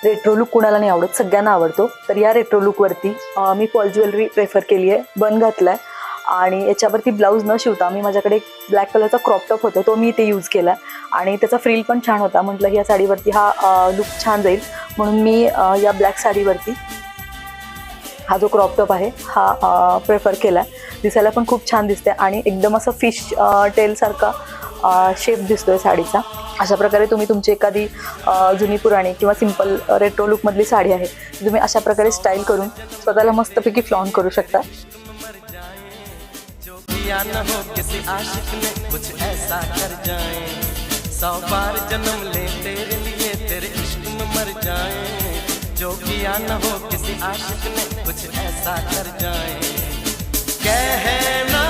Retro look कुणाला नाही आवडत, सगळ्यांना आवडतो. तर या रेट्रो लुकवरती मी फॉल ज्वेलरी प्रेफर केली आहे, बन घातला आहे आणि याच्यावरती ब्लाऊज न शिवता मी माझ्याकडे एक ब्लॅक कलरचा क्रॉप टॉप होता, तो मी इथे यूज केला आणि त्याचा फ्रिल पण छान होता. म्हटलं या साडीवरती हा लुक छान जाईल म्हणून मी या ब्लॅक साडीवरती हा जो क्रॉप टॉप आहे हा प्रेफर केला. दिसायला पण खूप छान दिसते आणि एकदम असं फिश टेलसारखा शेप दिसतोय साडीचा. अशा प्रकारे तुम्ही तुमची एखादी जुनी पुराणी किंवा सिंपल रेट्रो लुकमधली साडी आहे ती तुम्ही अशा प्रकारे स्टाईल करून स्वतःला मस्तपैकी फ्लॉन्ट करू शकता. या न हो किसी आशिक ने कुछ ऐसा कर जाए, 100 बार जन्म ले तेरे लिए तेरे इश्क में मर जाए. जो किया न हो किसी आशिक ने कुछ ऐसा कर जाए, कहना